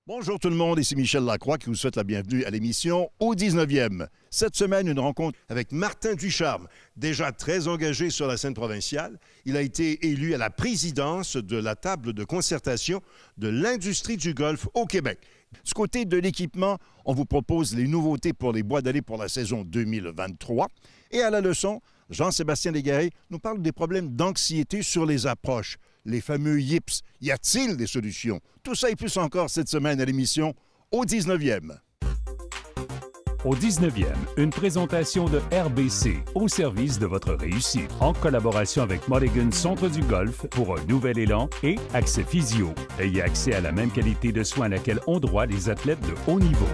Bonjour tout le monde, ici Michel Lacroix qui vous souhaite la bienvenue à l'émission Au 19e. Cette semaine, une rencontre avec Martin Ducharme, déjà très engagé sur la scène provinciale. Il a été élu à la présidence de la table de concertation de l'industrie du golf au Québec. Du côté de l'équipement, on vous propose les nouveautés pour les bois d'allée pour la saison 2023. Et à la leçon, Jean-Sébastien Légaré nous parle des problèmes d'anxiété sur les approches. Les fameux yips. Y a-t-il des solutions? Tout ça et plus encore cette semaine à l'émission Au 19e. Au 19e, une présentation de RBC au service de votre réussite. En collaboration avec Mulligan Centre du Golf pour un nouvel élan et Accès Physio. Ayez accès à la même qualité de soins à laquelle ont droit les athlètes de haut niveau.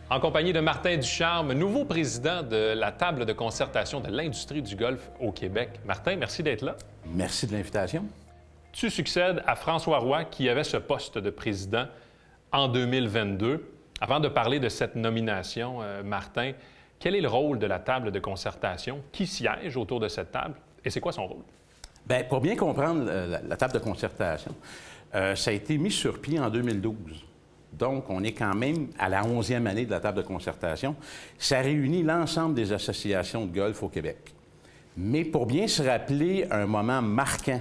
En compagnie de Martin Ducharme, nouveau président de la table de concertation de l'industrie du golf au Québec. Martin, merci d'être là. Merci de l'invitation. Tu succèdes à François Roy, qui avait ce poste de président en 2022. Avant de parler de cette nomination, Martin, quel est le rôle de la table de concertation? Qui siège autour de cette table et c'est quoi son rôle? Bien, pour bien comprendre la table de concertation, ça a été mis sur pied en 2012. Donc, on est quand même à la 11e année de la table de concertation. Ça réunit l'ensemble des associations de golf au Québec. Mais pour bien se rappeler un moment marquant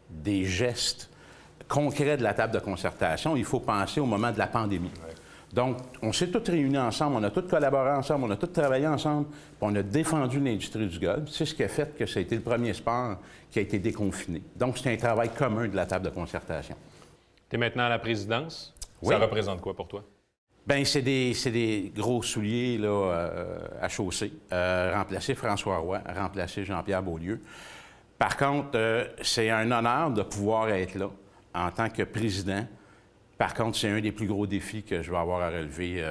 des gestes concrets de la table de concertation, il faut penser au moment de la pandémie. Ouais. Donc, on s'est tous réunis ensemble, on a tous collaboré ensemble, on a tous travaillé ensemble, puis on a défendu l'industrie du golf. C'est ce qui a fait que ça a été le premier sport qui a été déconfiné. Donc, c'est un travail commun de la table de concertation. Tu es maintenant à la présidence. Oui. Ça représente quoi pour toi? Bien, c'est des gros souliers là, à chausser. Remplacer François Roy, remplacer Jean-Pierre Beaulieu. Par contre, c'est un honneur de pouvoir être là en tant que président. Par contre, c'est un des plus gros défis que je vais avoir à relever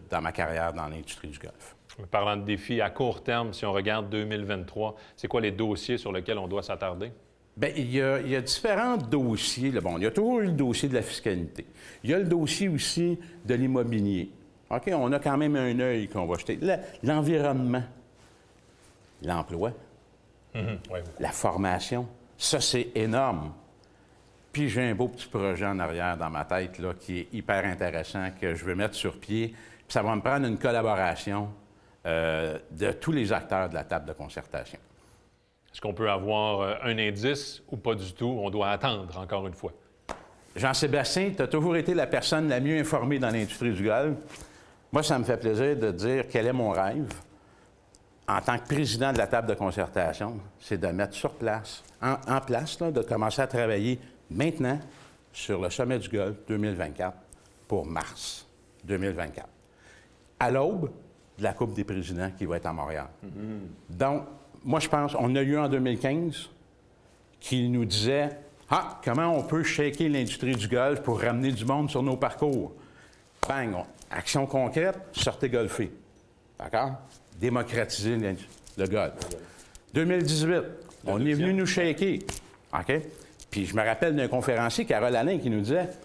dans ma carrière dans l'industrie du golf. Parlant de défis à court terme, si on regarde 2023, c'est quoi les dossiers sur lesquels on doit s'attarder? Bien, il y a différents dossiers. Là. Bon, il y a toujours eu le dossier de la fiscalité. Il y a le dossier aussi de l'immobilier. OK, on a quand même un œil qu'on va jeter. L'environnement, l'emploi, la formation, ça, c'est énorme. Puis j'ai un beau petit projet en arrière dans ma tête là, qui est hyper intéressant, que je veux mettre sur pied. Puis ça va me prendre une collaboration de tous les acteurs de la table de concertation. Est-ce qu'on peut avoir un indice ou pas du tout? On doit attendre, encore une fois. Jean-Sébastien, tu as toujours été la personne la mieux informée dans l'industrie du golf. Moi, ça me fait plaisir de dire quel est mon rêve en tant que président de la table de concertation, c'est de mettre sur place, en place, là, de commencer à travailler maintenant sur le sommet du golf 2024 pour mars 2024, à l'aube de la Coupe des présidents qui va être à Montréal. Donc, moi, je pense, on a eu en 2015 qui nous disait « Ah, comment on peut shaker l'industrie du golf pour ramener du monde sur nos parcours? » Bang! Action concrète, sortez golfer. D'accord? Démocratiser le golf. 2018, on est venu nous shaker. OK? Puis je me rappelle d'un conférencier, Carole Alain, qui nous disait «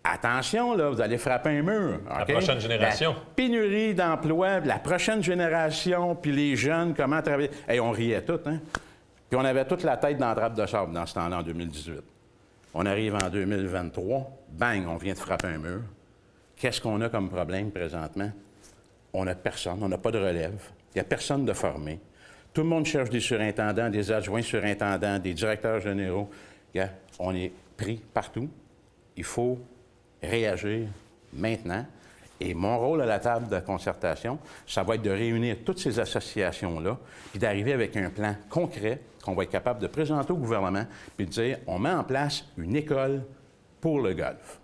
Attention, là, vous allez frapper un mur. Okay? La prochaine génération. La pénurie d'emploi, la prochaine génération, puis les jeunes, comment travailler. » Hey, on riait tout, hein? Puis on avait toute la tête dans la trappe de sable dans ce temps-là, en 2018. On arrive en 2023, bang, on vient de frapper un mur. Qu'est-ce qu'on a comme problème présentement? On n'a personne, on n'a pas de relève. Il n'y a personne de formé. Tout le monde cherche des surintendants, des adjoints surintendants, des directeurs généraux. Regarde, on est pris partout. Il faut réagir maintenant. Et mon rôle à la table de concertation, ça va être de réunir toutes ces associations-là, puis d'arriver avec un plan concret qu'on va être capable de présenter au gouvernement, puis de dire, on met en place une école pour le golf.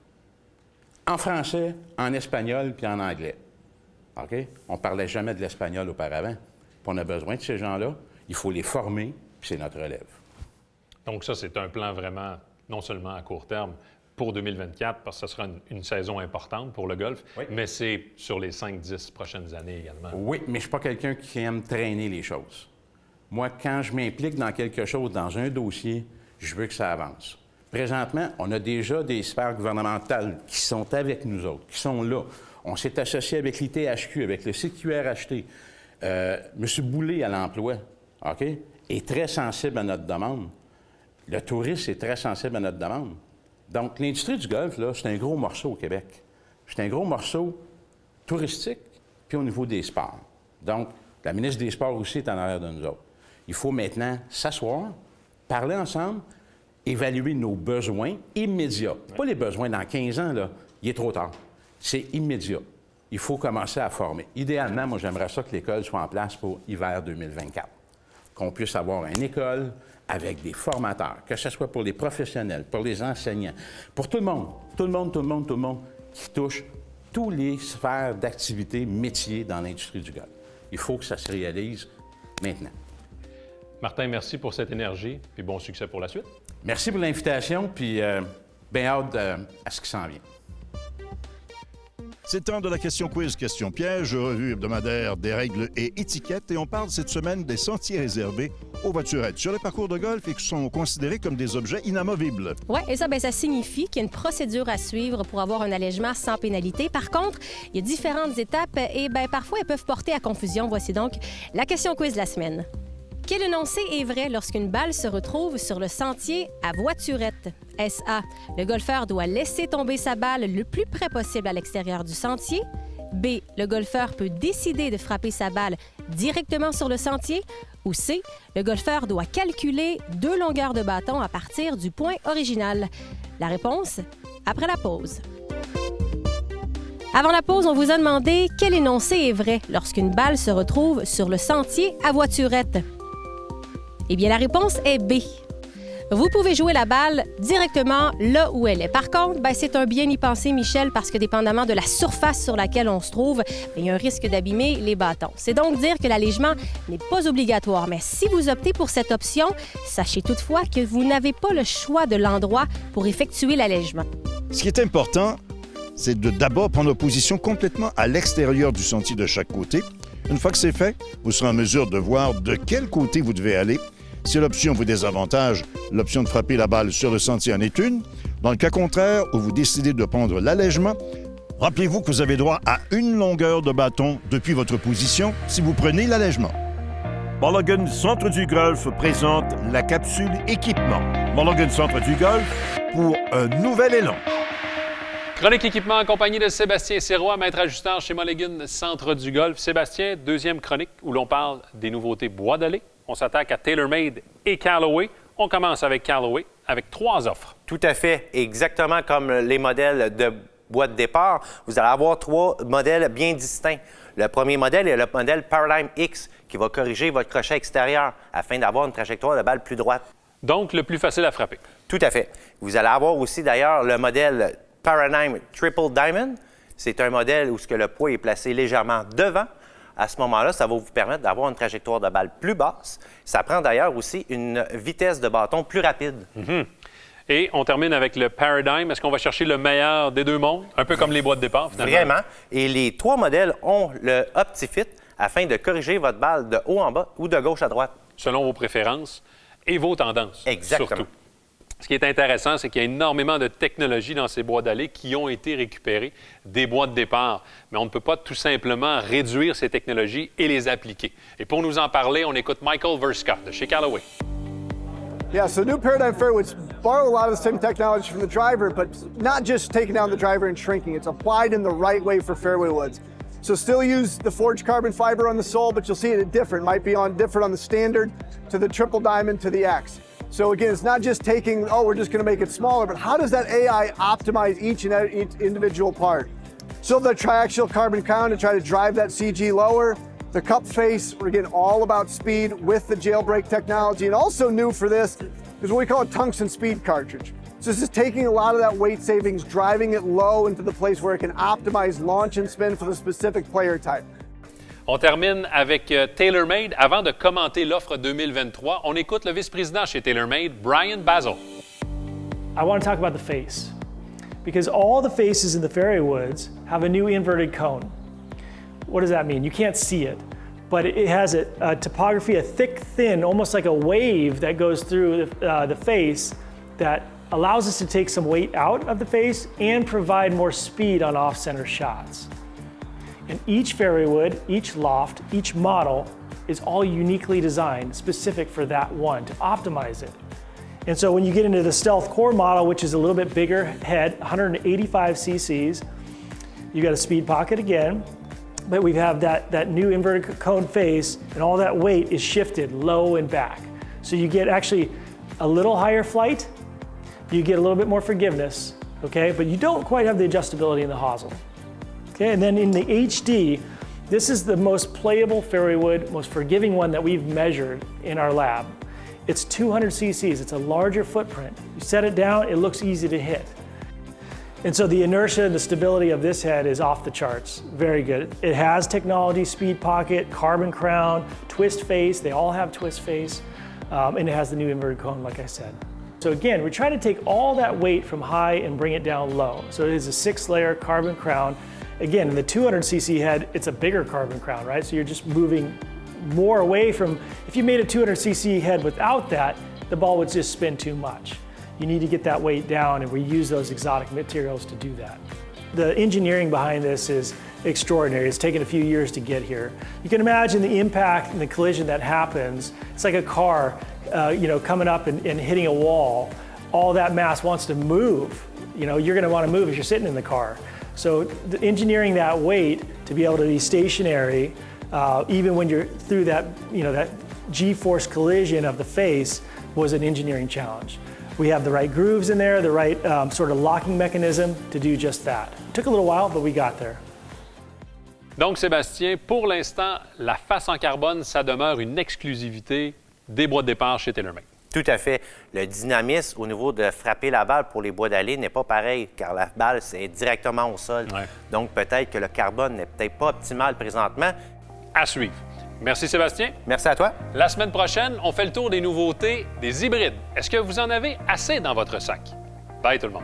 En français, en espagnol, puis en anglais. OK? On ne parlait jamais de l'espagnol auparavant. Puis on a besoin de ces gens-là. Il faut les former, puis c'est notre relève. Donc ça, c'est un plan vraiment, non seulement à court terme, pour 2024, parce que ce sera une saison importante pour le golf, oui, mais c'est sur les 5-10 prochaines années également. Oui, mais je ne suis pas quelqu'un qui aime traîner les choses. Moi, quand je m'implique dans quelque chose, dans un dossier, je veux que ça avance. Présentement, on a déjà des sphères gouvernementales qui sont avec nous autres, qui sont là. On s'est associé avec l'ITHQ, avec le CQRHT. M. Boulay à l'emploi, OK, est très sensible à notre demande. Le tourisme est très sensible à notre demande. Donc, l'industrie du golf, là, c'est un gros morceau au Québec. C'est un gros morceau touristique, puis au niveau des sports. Donc, la ministre des Sports aussi est en arrière de nous autres. Il faut maintenant s'asseoir, parler ensemble, évaluer nos besoins immédiats. Pas les besoins dans 15 ans, là, il est trop tard. C'est immédiat. Il faut commencer à former. Idéalement, moi, j'aimerais ça que l'école soit en place pour hiver 2024. Qu'on puisse avoir une école avec des formateurs, que ce soit pour les professionnels, pour les enseignants, pour tout le monde qui touche tous les sphères d'activité, métiers dans l'industrie du golf. Il faut que ça se réalise maintenant. Martin, merci pour cette énergie et bon succès pour la suite. Merci pour l'invitation, puis bien hâte à ce qui s'en vient. C'est le temps de la question quiz, question piège, revue hebdomadaire des règles et étiquettes. Et on parle cette semaine des sentiers réservés aux voiturettes sur les parcours de golf et qui sont considérés comme des objets inamovibles. Oui, et ça, ça signifie qu'il y a une procédure à suivre pour avoir un allègement sans pénalité. Par contre, il y a différentes étapes et parfois elles peuvent porter à confusion. Voici donc la question quiz de la semaine. Quel énoncé est vrai lorsqu'une balle se retrouve sur le sentier à voiturette? Est-ce A, le golfeur doit laisser tomber sa balle le plus près possible à l'extérieur du sentier? B, le golfeur peut décider de frapper sa balle directement sur le sentier? Ou C, le golfeur doit calculer 2 longueurs de bâton à partir du point original? La réponse, après la pause. Avant la pause, on vous a demandé quel énoncé est vrai lorsqu'une balle se retrouve sur le sentier à voiturette. Eh bien, la réponse est B. Vous pouvez jouer la balle directement là où elle est. Par contre, c'est un bien y penser, Michel, parce que dépendamment de la surface sur laquelle on se trouve, il y a un risque d'abîmer les bâtons. C'est donc dire que l'allègement n'est pas obligatoire. Mais si vous optez pour cette option, sachez toutefois que vous n'avez pas le choix de l'endroit pour effectuer l'allègement. Ce qui est important, c'est de d'abord prendre position complètement à l'extérieur du sentier de chaque côté. Une fois que c'est fait, vous serez en mesure de voir de quel côté vous devez aller. Si l'option vous désavantage, l'option de frapper la balle sur le sentier en est une. Dans le cas contraire, où vous décidez de prendre l'allègement, rappelez-vous que vous avez droit à 1 longueur de bâton depuis votre position si vous prenez l'allègement. Mulligan Centre du Golf présente la capsule équipement. Mulligan Centre du Golf pour un nouvel élan. Chronique équipement en compagnie de Sébastien Sirois, maître ajusteur chez Mulligan Centre du Golf. Sébastien, deuxième chronique où l'on parle des nouveautés bois de lait. On s'attaque à TaylorMade et Callaway. On commence avec Callaway, avec 3 offres. Tout à fait. Exactement comme les modèles de bois de départ, vous allez avoir 3 modèles bien distincts. Le premier modèle est le modèle Paradigm X qui va corriger votre crochet extérieur afin d'avoir une trajectoire de balle plus droite. Donc, le plus facile à frapper. Tout à fait. Vous allez avoir aussi d'ailleurs le modèle Paradigm Triple Diamond. C'est un modèle où le poids est placé légèrement devant. À ce moment-là, ça va vous permettre d'avoir une trajectoire de balle plus basse. Ça prend d'ailleurs aussi une vitesse de bâton plus rapide. Mm-hmm. Et on termine avec le Paradigm. Est-ce qu'on va chercher le meilleur des 2 mondes? Un peu comme les bois de départ, finalement. Vraiment. Et les 3 modèles ont le OptiFit afin de corriger votre balle de haut en bas ou de gauche à droite. Selon vos préférences et vos tendances. Exactement. Surtout. Ce qui est intéressant, c'est qu'il y a énormément de technologies dans ces bois d'allée qui ont été récupérées des bois de départ. Mais on ne peut pas tout simplement réduire ces technologies et les appliquer. Et pour nous en parler, on écoute Michael Verscott de chez Callaway. Yeah, so new Paradigm Fairways borrow a lot of the same technology from the driver, but not just taking down the driver and shrinking. It's applied in the right way for fairway woods. So still use the forged carbon fiber on the sole, but you'll see it different. Might be different on the standard to the triple diamond to the X. So again, it's not just taking, we're just going to make it smaller, but how does that AI optimize each individual part? So the triaxial carbon crown to try to drive that CG lower. The cup face, we're getting all about speed with the jailbreak technology. And also new for this is what we call a tungsten speed cartridge. So this is taking a lot of that weight savings, driving it low into the place where it can optimize launch and spin for the specific player type. On termine avec TaylorMade. Avant de commenter l'offre 2023, on écoute le vice-président chez TaylorMade, Brian Basil. I want to talk about the face because all the faces in the fairway woods have a new inverted cone. What does that mean? You can't see it, but it has a topography, a thick, thin, almost like a wave that goes through the face that allows us to take some weight out of the face and provide more speed on off-center shots. And each fairway wood, each loft, each model is all uniquely designed, specific for that one, to optimize it. And so when you get into the Stealth Core model, which is a little bit bigger head, 185 cc's, you got a speed pocket again, but we have that new inverted cone face, and all that weight is shifted low and back. So you get actually a little higher flight, you get a little bit more forgiveness, okay? But you don't quite have the adjustability in the hosel. Okay, and then in the HD, this is the most playable fairway wood, most forgiving one that we've measured in our lab. It's 200 cc's, it's a larger footprint. You set it down, it looks easy to hit. And so the inertia and the stability of this head is off the charts, very good. It has technology, speed pocket, carbon crown, twist face, they all have twist face, and it has the new inverted cone, like I said. So again, we're trying to take all that weight from high and bring it down low. So it is a 6-layer carbon crown. Again, in the 200cc head, it's a bigger carbon crown, right? So you're just moving more away from, if you made a 200cc head without that, the ball would just spin too much. You need to get that weight down, and we use those exotic materials to do that. The engineering behind this is extraordinary. It's taken a few years to get here. You can imagine the impact and the collision that happens. It's like a car coming up and hitting a wall. All that mass wants to move. You're gonna wanna move if you're sitting in the car. So engineering that weight to be able to be stationary, even when you're through that, that G-force collision of the face, was an engineering challenge. We have the right grooves in there, the right sort of locking mechanism to do just that. It took a little while, but we got there. Donc, Sébastien, pour l'instant, la face en carbone, ça demeure une exclusivité des bois de départ chez TaylorMade. Tout à fait. Le dynamisme au niveau de frapper la balle pour les bois d'allée n'est pas pareil, car la balle, c'est directement au sol. Ouais. Donc, peut-être que le carbone n'est peut-être pas optimal présentement. À suivre. Merci, Sébastien. Merci à toi. La semaine prochaine, on fait le tour des nouveautés des hybrides. Est-ce que vous en avez assez dans votre sac? Bye, tout le monde.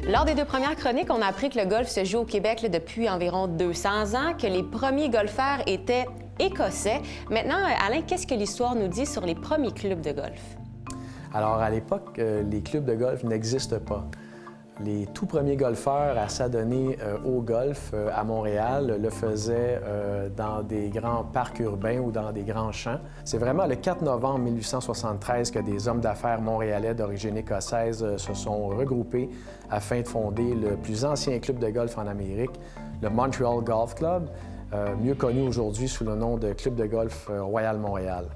Lors des 2 premières chroniques, on a appris que le golf se joue au Québec depuis environ 200 ans, que les premiers golfeurs étaient écossais. Maintenant, Alain, qu'est-ce que l'histoire nous dit sur les premiers clubs de golf? Alors, à l'époque, les clubs de golf n'existent pas. Les tout premiers golfeurs à s'adonner au golf à Montréal le faisaient dans des grands parcs urbains ou dans des grands champs. C'est vraiment le 4 novembre 1873 que des hommes d'affaires montréalais d'origine écossaise se sont regroupés afin de fonder le plus ancien club de golf en Amérique, le Montreal Golf Club, mieux connu aujourd'hui sous le nom de Club de golf Royal Montréal.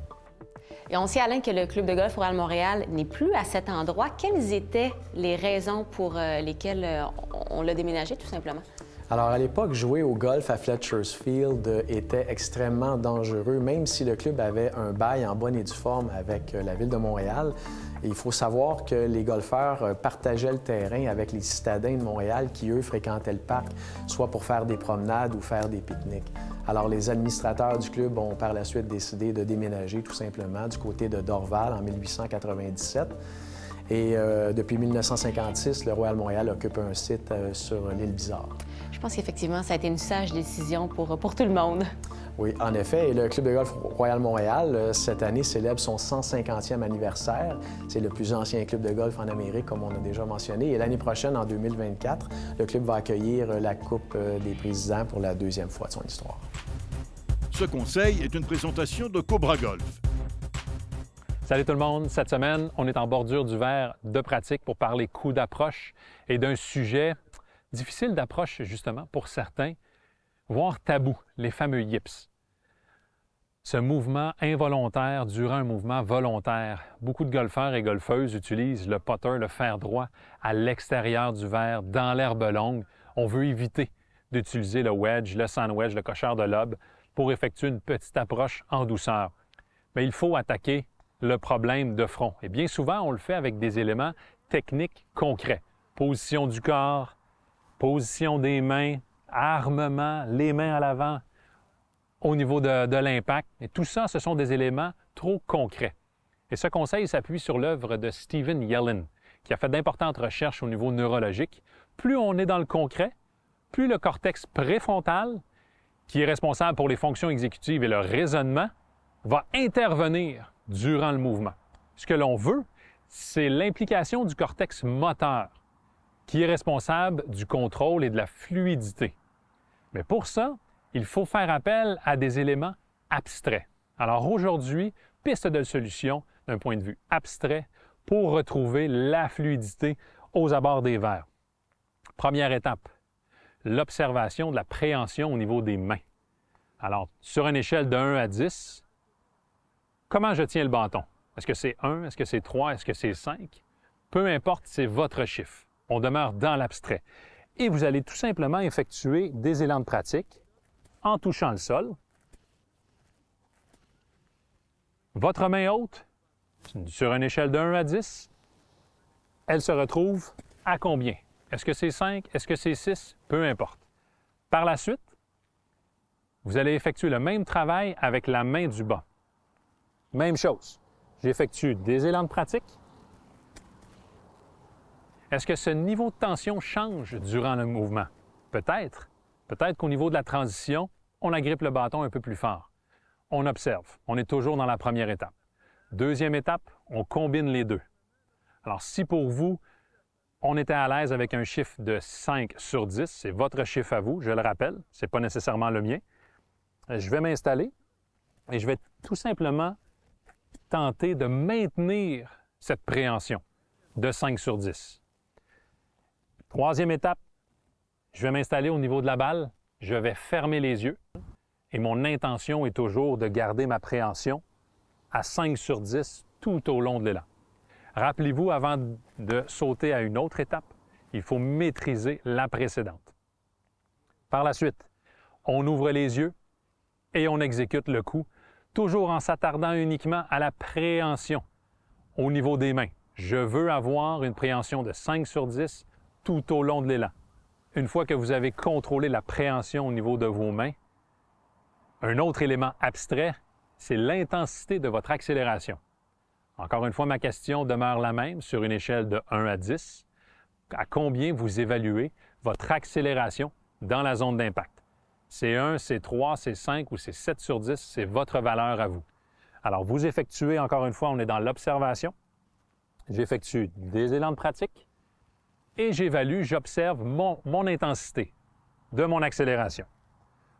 Et on sait, Alain, que le Club de golf Royal Montréal n'est plus à cet endroit. Quelles étaient les raisons pour lesquelles on l'a déménagé, tout simplement? Alors, à l'époque, jouer au golf à Fletcher's Field était extrêmement dangereux, même si le club avait un bail en bonne et due forme avec la Ville de Montréal. Et il faut savoir que les golfeurs partageaient le terrain avec les citadins de Montréal qui, eux, fréquentaient le parc, soit pour faire des promenades ou faire des pique-niques. Alors, les administrateurs du club ont par la suite décidé de déménager tout simplement du côté de Dorval en 1897. Et depuis 1956, le Royal Montréal occupe un site sur l'île Bizarre. Je pense qu'effectivement, ça a été une sage décision pour tout le monde. Oui, en effet. Et le Club de golf Royal Montréal, cette année, célèbre son 150e anniversaire. C'est le plus ancien club de golf en Amérique, comme on a déjà mentionné. Et l'année prochaine, en 2024, le club va accueillir la Coupe des présidents pour la 2e fois de son histoire. Ce conseil est une présentation de Cobra Golf. Salut tout le monde. Cette semaine, on est en bordure du verre de pratique pour parler coup d'approche et d'un sujet difficile d'approche, justement, pour certains, voire tabou, les fameux yips. Ce mouvement involontaire durant un mouvement volontaire. Beaucoup de golfeurs et golfeuses utilisent le putter, le fer droit, à l'extérieur du verre, dans l'herbe longue. On veut éviter d'utiliser le wedge, le sand wedge, le cocheur de lob, pour effectuer une petite approche en douceur. Mais il faut attaquer le problème de front. Et bien souvent, on le fait avec des éléments techniques concrets. Position du corps, position des mains, armement, les mains à l'avant, au niveau de l'impact. Et tout ça, ce sont des éléments trop concrets. Et ce conseil s'appuie sur l'œuvre de Stephen Yellin, qui a fait d'importantes recherches au niveau neurologique. Plus on est dans le concret, plus le cortex préfrontal, qui est responsable pour les fonctions exécutives et le raisonnement, va intervenir durant le mouvement. Ce que l'on veut, c'est l'implication du cortex moteur qui est responsable du contrôle et de la fluidité. Mais pour ça, il faut faire appel à des éléments abstraits. Alors aujourd'hui, piste de solution d'un point de vue abstrait pour retrouver la fluidité aux abords des verres. Première étape, l'observation de la préhension au niveau des mains. Alors, sur une échelle de 1 à 10, comment je tiens le bâton? Est-ce que c'est 1? Est-ce que c'est 3? Est-ce que c'est 5? Peu importe, c'est votre chiffre. On demeure dans l'abstrait. Et vous allez tout simplement effectuer des élans de pratique en touchant le sol. Votre main haute, sur une échelle de 1 à 10, elle se retrouve à combien? Est-ce que c'est 5? Est-ce que c'est 6? Peu importe. Par la suite, vous allez effectuer le même travail avec la main du bas. Même chose. J'effectue des élans de pratique. Est-ce que ce niveau de tension change durant le mouvement? Peut-être. Peut-être qu'au niveau de la transition, on agrippe le bâton un peu plus fort. On observe. On est toujours dans la première étape. Deuxième étape, on combine les deux. Alors, si pour vous, on était à l'aise avec un chiffre de 5 sur 10, c'est votre chiffre à vous, je le rappelle, ce n'est pas nécessairement le mien. Je vais m'installer et je vais tout simplement tenter de maintenir cette préhension de 5 sur 10. Troisième étape, je vais m'installer au niveau de la balle, je vais fermer les yeux et mon intention est toujours de garder ma préhension à 5 sur 10 tout au long de l'élan. Rappelez-vous, avant de sauter à une autre étape, il faut maîtriser la précédente. Par la suite, on ouvre les yeux et on exécute le coup, toujours en s'attardant uniquement à la préhension au niveau des mains. Je veux avoir une préhension de 5 sur 10 tout au long de l'élan. Une fois que vous avez contrôlé la préhension au niveau de vos mains, un autre élément abstrait, c'est l'intensité de votre accélération. Encore une fois, ma question demeure la même sur une échelle de 1 à 10. À combien vous évaluez votre accélération dans la zone d'impact? C'est 1, c'est 3, c'est 5 ou c'est 7 sur 10, c'est votre valeur à vous. Alors, vous effectuez, encore une fois, on est dans l'observation. J'effectue des élans de pratique et j'évalue, j'observe mon intensité de mon accélération.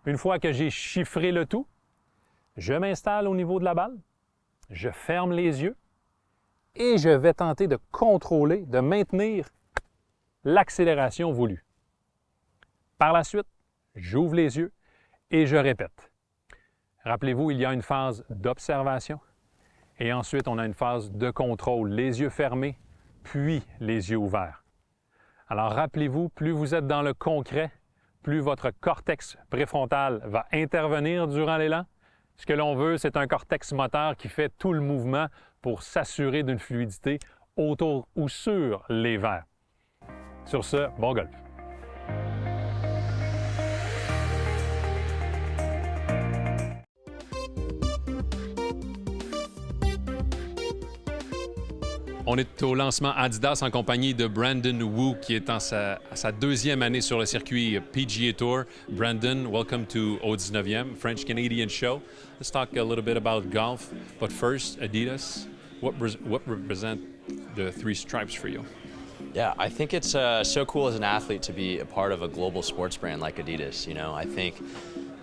Une fois que j'ai chiffré le tout, je m'installe au niveau de la balle, je ferme les yeux et je vais tenter de contrôler, de maintenir l'accélération voulue. Par la suite, j'ouvre les yeux et je répète. Rappelez-vous, il y a une phase d'observation et ensuite on a une phase de contrôle, les yeux fermés, puis les yeux ouverts. Alors rappelez-vous, plus vous êtes dans le concret, plus votre cortex préfrontal va intervenir durant l'élan. Ce que l'on veut, c'est un cortex moteur qui fait tout le mouvement pour s'assurer d'une fluidité autour ou sur les verres. Sur ce, bon golf! On est au lancement Adidas en compagnie de Brandon Wu qui est à sa deuxième année sur le circuit PGA Tour. Brandon, welcome to Au 19e, French-Canadian show. Let's talk a little bit about golf, but first, Adidas, what represent the three stripes for you? Yeah, I think it's so cool as an athlete to be a part of a global sports brand like Adidas. You know, I think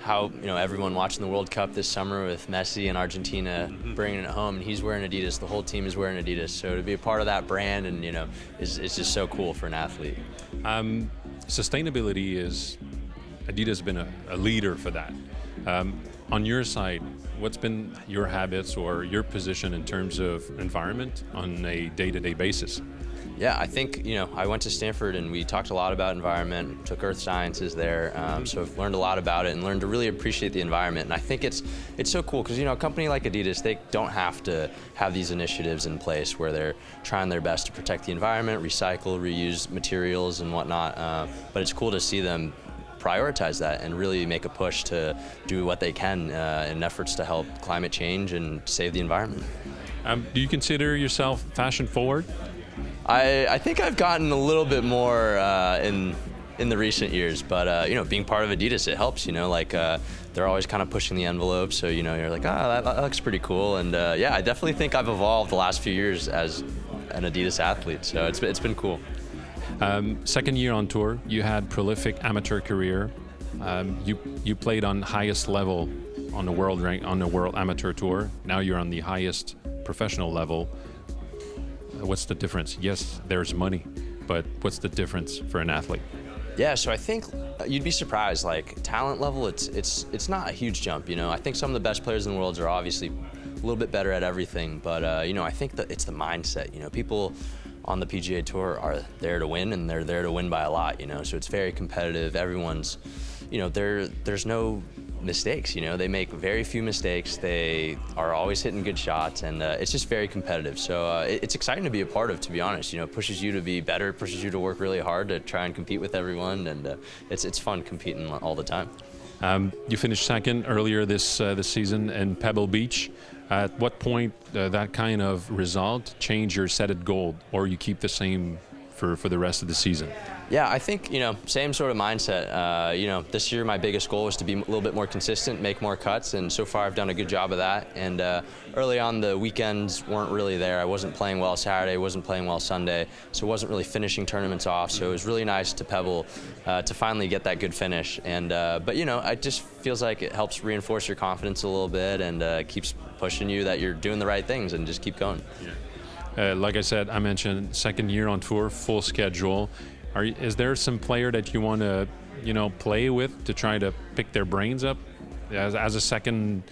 how everyone watching the World Cup this summer with Messi and Argentina bringing it home, and he's wearing Adidas. The whole team is wearing Adidas. So to be a part of that brand, and is just so cool for an athlete. Sustainability is Adidas has been a leader for that. On your side, what's been your habits or your position in terms of environment on a day-to-day basis? Yeah, I think, I went to Stanford and we talked a lot about environment, took earth sciences there, so I've learned a lot about it and learned to really appreciate the environment. And I think it's so cool because, a company like Adidas, they don't have to have these initiatives in place where they're trying their best to protect the environment, recycle, reuse materials and whatnot, but it's cool to see them prioritize that and really make a push to do what they can in efforts to help climate change and save the environment. Do you consider yourself fashion forward? I think I've gotten a little bit more in in the recent years, but you know, being part of Adidas, it helps. You know, like they're always kind of pushing the envelope, so you know, you're like, that looks pretty cool. And yeah, I definitely think I've evolved the last few years as an Adidas athlete, so it's been cool. Second year on tour, you had prolific amateur career. You played on highest level on the world amateur tour. Now you're on the highest professional level. What's the difference? Yes, there's money, but what's the difference for an athlete? Yeah, so I think you'd be surprised. Like talent level, it's not a huge jump. You know, I think some of the best players in the world are obviously a little bit better at everything, but you know, I think that it's the mindset. You know, people on the PGA Tour are there to win, and they're there to win by a lot. You know, so it's very competitive. Everyone's, you know, there's no mistakes. You know, they make very few mistakes. They are always hitting good shots, and it's just very competitive. So it's exciting to be a part of, to be honest. You know, it pushes you to be better, pushes you to work really hard to try and compete with everyone, and it's fun competing all the time. You finished second earlier this season in Pebble Beach. At what point that kind of result change your set at goal, or you keep the same for the rest of the season? Yeah, I think, you know, same sort of mindset. You know, this year my biggest goal was to be a little bit more consistent, make more cuts, and so far I've done a good job of that. And early on, the weekends weren't really there. I wasn't playing well Saturday, wasn't playing well Sunday, so wasn't really finishing tournaments off. So it was really nice to Pebble to finally get that good finish. And but you know, it just feels like it helps reinforce your confidence a little bit, and keeps pushing you that you're doing the right things, and just keep going. Yeah. Like I said, I mentioned second year on tour, full schedule. Is there some player that you want to, you know, play with to try to pick their brains up? As a second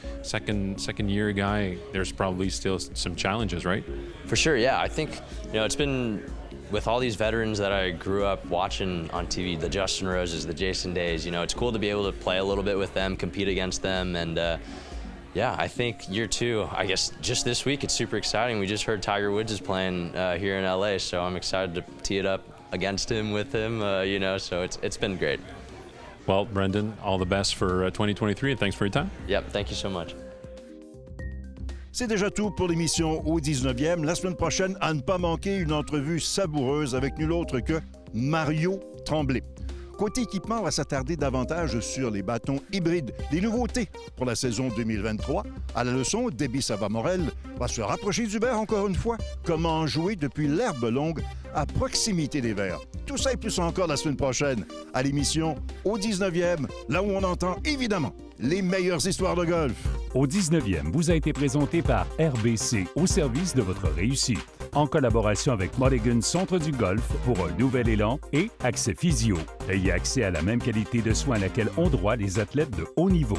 year guy, there's probably still some challenges, right? For sure, yeah. I think, you know, it's been with all these veterans that I grew up watching on TV, the Justin Roses, the Jason Days. You know, it's cool to be able to play a little bit with them, compete against them, and yeah, I think year two, I guess just this week, it's super exciting. We just heard Tiger Woods is playing here in LA, so I'm excited to tee it up against him, with him, you know, so it's been great. Well, Brendan, all the best for 2023, and thanks for your time. Yep, thank you so much. C'est déjà tout pour l'émission au 19e. La semaine prochaine, à ne pas manquer une entrevue savoureuse avec nul autre que Mario Tremblay. Côté équipement, on va s'attarder davantage sur les bâtons hybrides, les nouveautés pour la saison 2023. À la leçon, Debbie Savamorel va se rapprocher du verre encore une fois. Comment jouer depuis l'herbe longue à proximité des verres. Tout ça et plus encore la semaine prochaine à l'émission au 19e, là où on entend évidemment les meilleures histoires de golf. Au 19e vous a été présenté par RBC, au service de votre réussite. En collaboration avec Mulligan Centre du Golf pour un nouvel élan et Accès Physio. Ayez accès à la même qualité de soins à laquelle ont droit les athlètes de haut niveau.